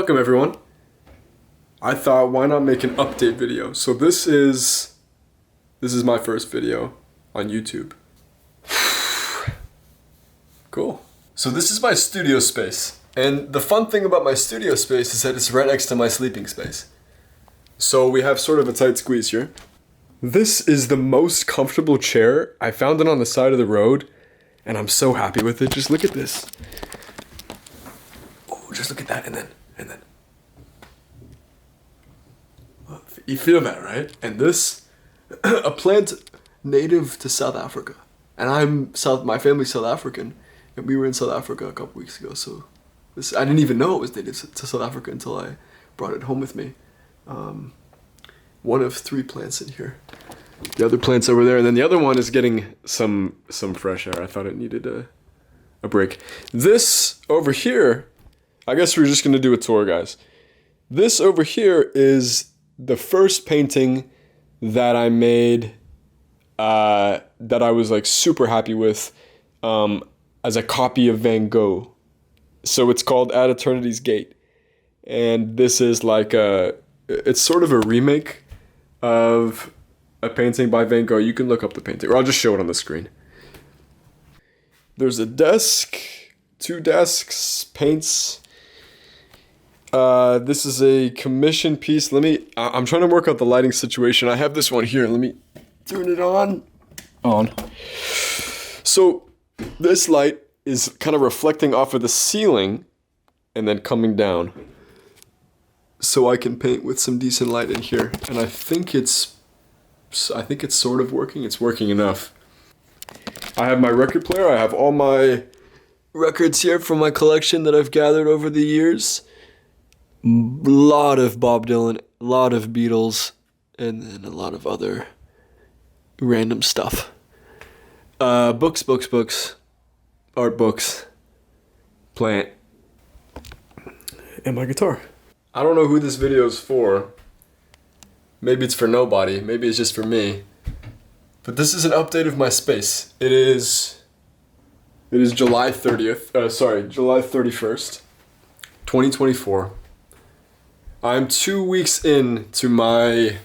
Welcome everyone. I thought why not make an update video. So this is my first video on YouTube. Cool. So this is my studio space. And the fun thing about my studio space is that it's right next to my sleeping space. So we have sort of a tight squeeze here. This is the most comfortable chair. I found it on the side of the road and I'm so happy with it. Just look at this. Oh, just look at that and then. You feel that, right? And this, a plant native to South Africa. And my family's South African. And we were in South Africa a couple weeks ago, so I didn't even know it was native to South Africa until I brought it home with me. One of 3 plants in here. The other plant's over there, and then the other one is getting some fresh air. I thought it needed a break. This over here, I guess we're just gonna do a tour, guys. This over here is the first painting that I made that I was like super happy with as a copy of Van Gogh. So it's called At Eternity's Gate. And this is like it's sort of a remake of a painting by Van Gogh. You can look up the painting, or I'll just show it on the screen. There's a desk, 2 desks, paints. This is a commission piece. I'm trying to work out the lighting situation. I have this one here. Let me turn it on. So this light is kind of reflecting off of the ceiling and then coming down. So I can paint with some decent light in here. And I think it's sort of working. It's working enough. I have my record player. I have all my records here from my collection that I've gathered over the years. A lot of Bob Dylan, a lot of Beatles, and then a lot of other random stuff. Books, art books, plant, and my guitar. I don't know who this video is for. Maybe it's for nobody, maybe it's just for me. But this is an update of my space. It is July 31st, 2024. I'm 2 weeks into my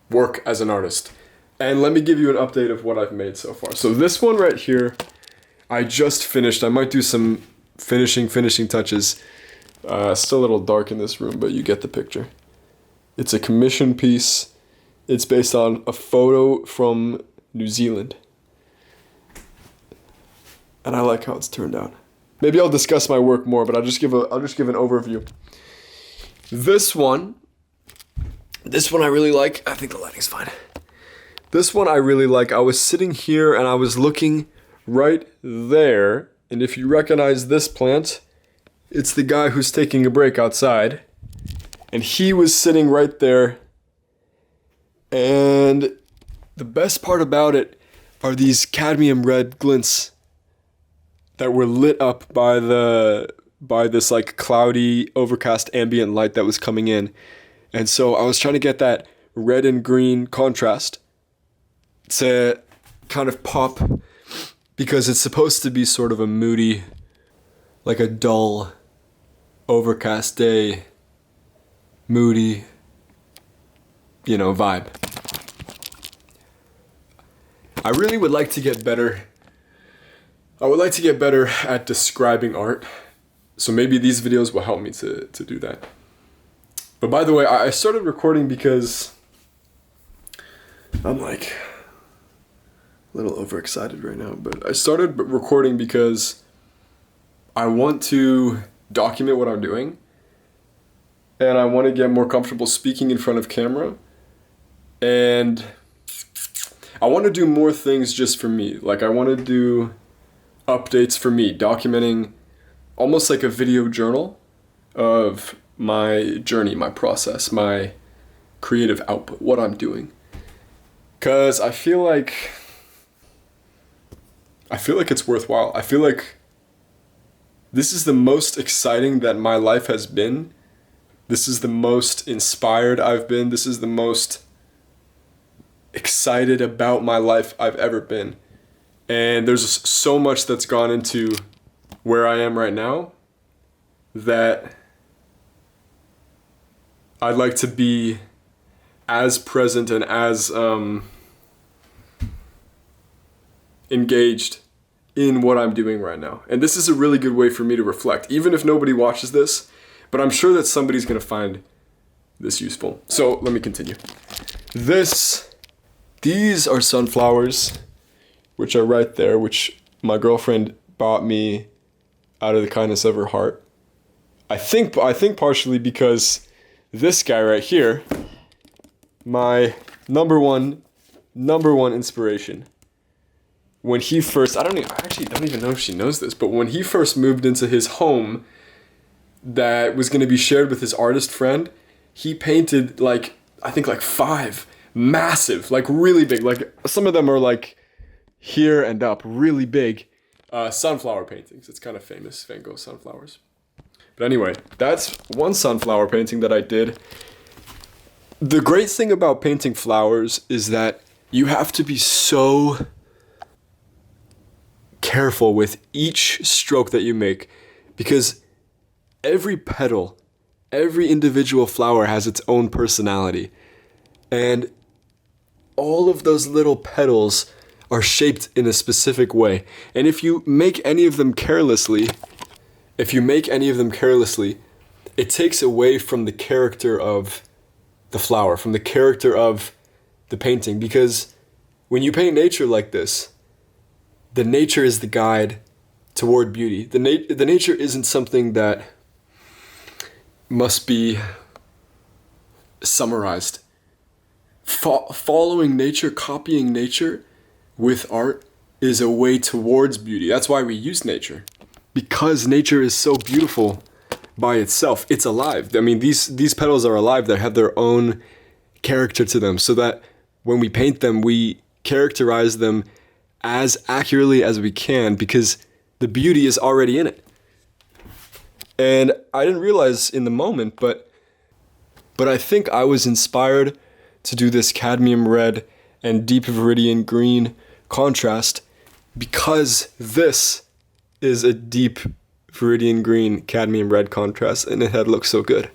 work as an artist. And let me give you an update of what I've made so far. So this one right here, I just finished. I might do some finishing touches. Still a little dark in this room, but you get the picture. It's a commission piece. It's based on a photo from New Zealand. And I like how it's turned out. Maybe I'll discuss my work more, but I'll just give an overview. This one I really like. I think the lighting's fine. This one I really like. I was sitting here and I was looking right there. And if you recognize this plant, it's the guy who's taking a break outside. And he was sitting right there. And the best part about it are these cadmium red glints that were lit up by this like cloudy, overcast ambient light that was coming in. And so I was trying to get that red and green contrast to kind of pop, because it's supposed to be sort of a moody, like a dull, overcast day, moody, vibe. I really would like to get better. I would like to get better at describing art. So maybe these videos will help me to do that. But by the way, I started recording because I'm like a little overexcited right now. But I started recording because I want to document what I'm doing. And I want to get more comfortable speaking in front of camera. And I want to do more things just for me. Like I want to do updates for me, documenting almost like a video journal of my journey, my process, my creative output, what I'm doing. Cause I feel like it's worthwhile. I feel like this is the most exciting that my life has been. This is the most inspired I've been. This is the most excited about my life I've ever been. And there's so much that's gone into where I am right now that I'd like to be as present and as engaged in what I'm doing right now. And this is a really good way for me to reflect, even if nobody watches this, but I'm sure that somebody's gonna find this useful. So let me continue. These are sunflowers, which are right there, which my girlfriend bought me out of the kindness of her heart. I think partially because this guy right here, my number one inspiration, when he first, I actually don't even know if she knows this, but when he first moved into his home that was going to be shared with his artist friend, he painted like 5 massive, like really big, like some of them are like here and up, really big sunflower paintings. It's kind of famous, Van Gogh sunflowers. But anyway, that's one sunflower painting that I did. The great thing about painting flowers is that you have to be so careful with each stroke that you make, because every petal, every individual flower has its own personality. And all of those little petals are shaped in a specific way. And if you make any of them carelessly, it takes away from the character of the flower, from the character of the painting. Because when you paint nature like this, the nature is the guide toward beauty. The nature isn't something that must be summarized. Following nature, copying nature with art is a way towards beauty. That's why we use nature. Because nature is so beautiful by itself. It's alive. I mean, these petals are alive. They have their own character to them, so that when we paint them, we characterize them as accurately as we can, because the beauty is already in it. And I didn't realize in the moment, but I think I was inspired to do this cadmium red and deep viridian green contrast because this is a deep viridian green cadmium red contrast, and it had looked so good.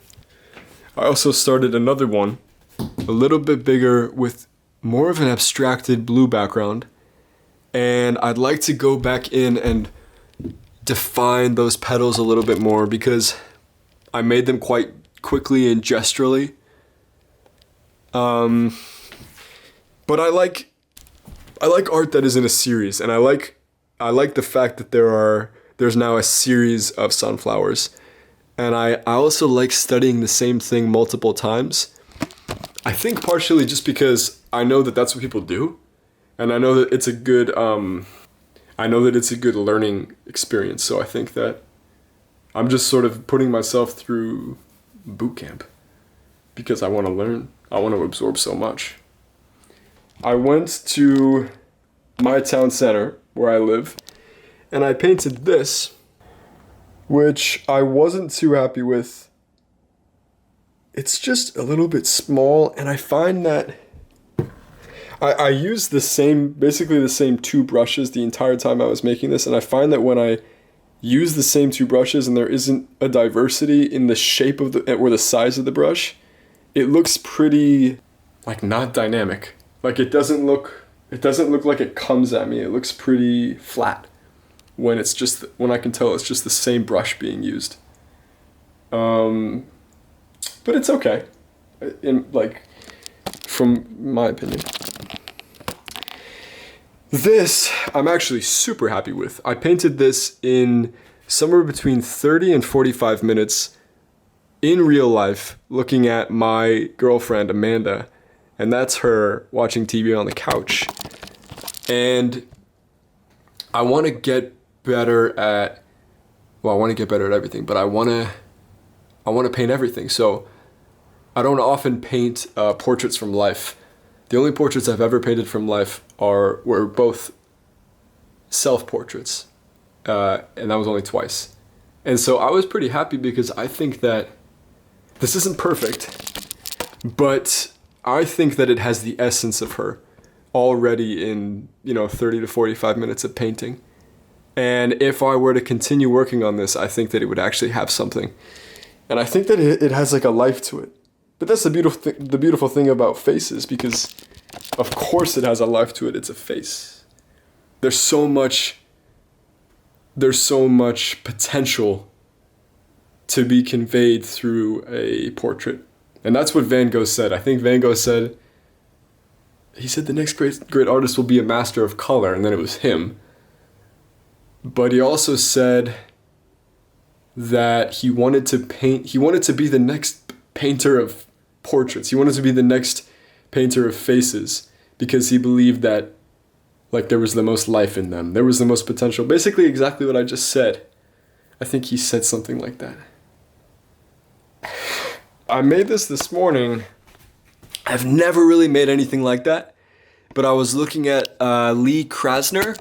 I also started another one, a little bit bigger with more of an abstracted blue background, and I'd like to go back in and define those petals a little bit more because I made them quite quickly and gesturally. But I like art that is in a series, and I like the fact that there's now a series of sunflowers, and I also like studying the same thing multiple times. I think partially just because I know that that's what people do, and I know that it's a good learning experience. So I think that I'm just sort of putting myself through boot camp because I want to learn. I want to absorb so much. I went to my town center where I live, and I painted this, which I wasn't too happy with. It's just a little bit small, and I find that I used basically the same 2 brushes the entire time I was making this, and I find that when I use the same 2 brushes and there isn't a diversity in the shape of or the size of the brush, it looks pretty, like, not dynamic. Like, it doesn't look like it comes at me. It looks pretty flat when I can tell it's just the same brush being used. But it's okay, from my opinion. This, I'm actually super happy with. I painted this in somewhere between 30 and 45 minutes in real life, looking at my girlfriend, Amanda, and that's her watching TV on the couch. And I want to get better at everything, but I want to paint everything. So I don't often paint portraits from life. The only portraits I've ever painted from life were both self-portraits, and that was only twice. And so I was pretty happy because I think that this isn't perfect, but I think that it has the essence of her already in 30 to 45 minutes of painting. And if I were to continue working on this, I think that it would actually have something. And I think that it has like a life to it. But that's the beautiful thing about faces, because of course it has a life to it. It's a face. There's so much potential to be conveyed through a portrait. And that's what Van Gogh said. I think Van Gogh said, he said the next great artist will be a master of color, and then it was him. But he also said that he wanted to be the next painter of portraits. He wanted to be the next painter of faces, because he believed that like there was the most life in them. There was the most potential. Basically exactly what I just said. I think he said something like that. I made this morning. I've never really made anything like that, but I was looking at Lee Krasner,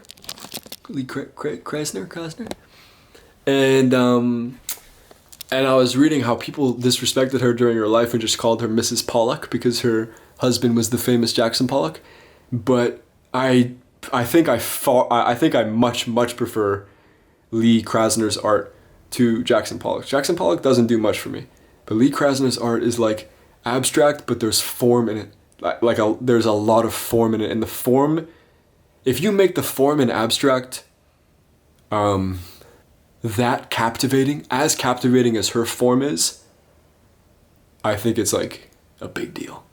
and I was reading how people disrespected her during her life and just called her Mrs. Pollock because her husband was the famous Jackson Pollock. But I think I much prefer Lee Krasner's art to Jackson Pollock. Jackson Pollock doesn't do much for me, but Lee Krasner's art is like abstract, but there's form in it. There's a lot of form in it, and the form, if you make the form in abstract, that captivating as her form is, I think it's like a big deal,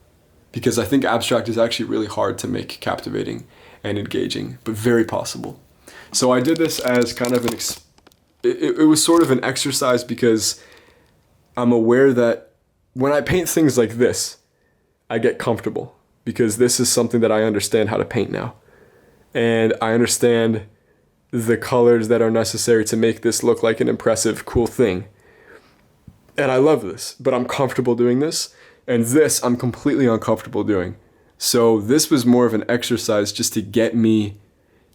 because I think abstract is actually really hard to make captivating and engaging, but very possible. So I did this as kind of it was sort of an exercise, because I'm aware that when I paint things like this, I get comfortable, because this is something that I understand how to paint now. And I understand the colors that are necessary to make this look like an impressive, cool thing. And I love this, but I'm comfortable doing this, and this I'm completely uncomfortable doing. So this was more of an exercise just to get me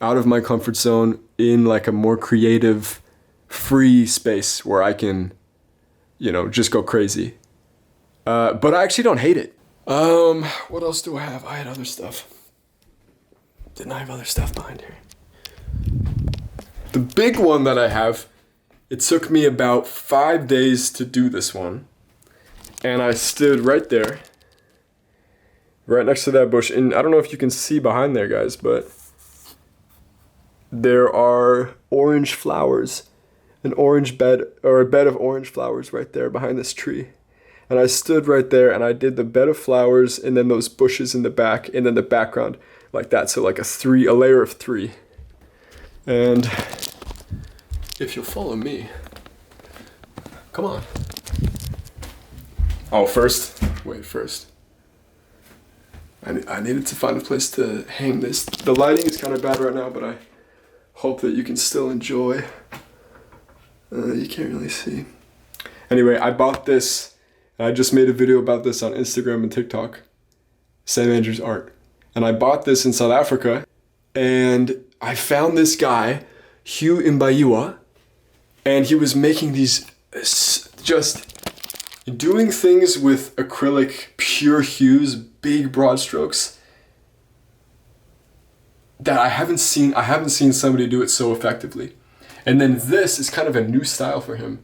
out of my comfort zone in like a more creative, free space where I can, just go crazy. But I actually don't hate it. What else do I have? I had other stuff. Didn't I have other stuff behind here? The big one that I have, it took me about 5 days to do this one. And I stood right there, right next to that bush. And I don't know if you can see behind there, guys, but there are orange flowers, a bed of orange flowers right there behind this tree. And I stood right there and I did the bed of flowers and then those bushes in the back and then the background like that. So like a layer of 3. And if you'll follow me, come on. Oh, first. I needed to find a place to hang this. The lighting is kind of bad right now, but I hope that you can still enjoy. You can't really see. Anyway, I bought this. I just made a video about this on Instagram and TikTok. Sam Andrews Art. And I bought this in South Africa. And I found this guy, Hugh Imbayua. And he was making these, just doing things with acrylic, pure hues, big broad strokes. That I haven't seen somebody do it so effectively. And then this is kind of a new style for him.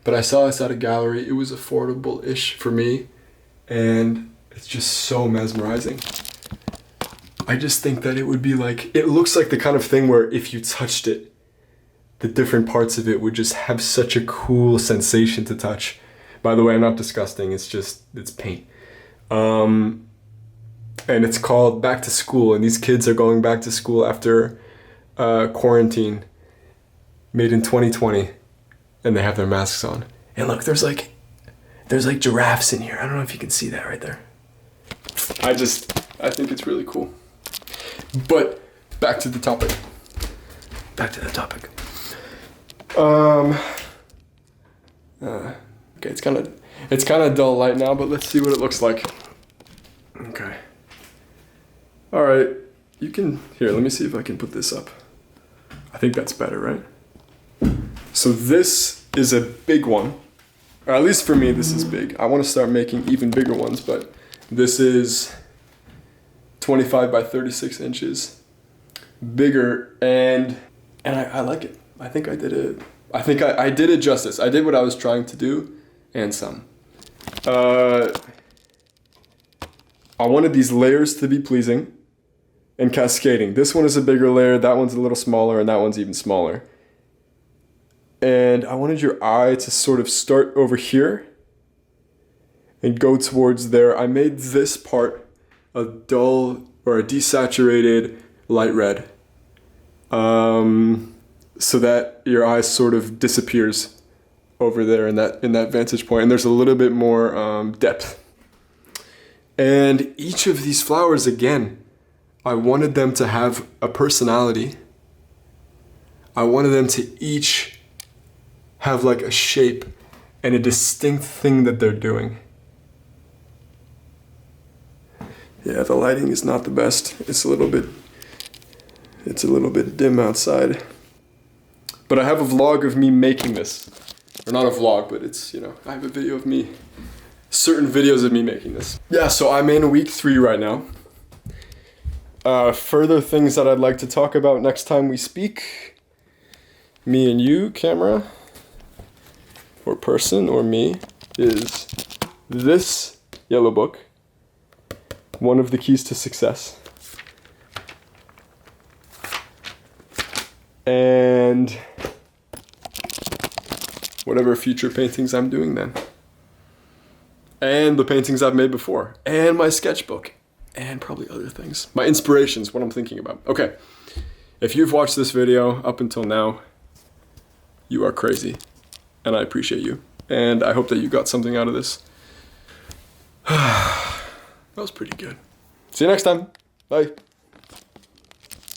But I saw this at a gallery. It was affordable-ish for me. And it's just so mesmerizing. I just think that it would be like, it looks like the kind of thing where if you touched it, the different parts of it would just have such a cool sensation to touch. By the way, I'm not disgusting. It's paint. And it's called Back to School. And these kids are going back to school after quarantine made in 2020. And they have their masks on. And look, there's like giraffes in here. I don't know if you can see that right there. I think it's really cool. But back to the topic. Okay, it's kind of dull light now, but let's see what it looks like. Okay. All right, here, let me see if I can put this up. I think that's better, right? So this is a big one, or at least for me, this is big. I want to start making even bigger ones, but this is 25 by 36 inches, bigger, and I like it. I think I did it justice. I did what I was trying to do, and some. I wanted these layers to be pleasing and cascading. This one is a bigger layer, that one's a little smaller, and that one's even smaller. And I wanted your eye to sort of start over here and go towards there. I made this part a dull or a desaturated light red, so that your eye sort of disappears over there in that vantage point, and there's a little bit more depth. And each of these flowers, again, I wanted them to have a personality. I wanted them to each have like a shape and a distinct thing that they're doing. Yeah, the lighting is not the best. It's a little bit dim outside. But I have a vlog of me making this. Or not a vlog, but it's, you know, I have a video of me, certain videos of me making this. Yeah, so I'm in week 3 right now. Further things that I'd like to talk about next time we speak, me and you, camera, or person, or me, is this yellow book, One of the Keys to Success. And whatever future paintings I'm doing then. And the paintings I've made before. And my sketchbook. And probably other things. My inspirations, what I'm thinking about. Okay, if you've watched this video up until now, you are crazy. And I appreciate you. And I hope that you got something out of this. That was pretty good. See you next time. Bye.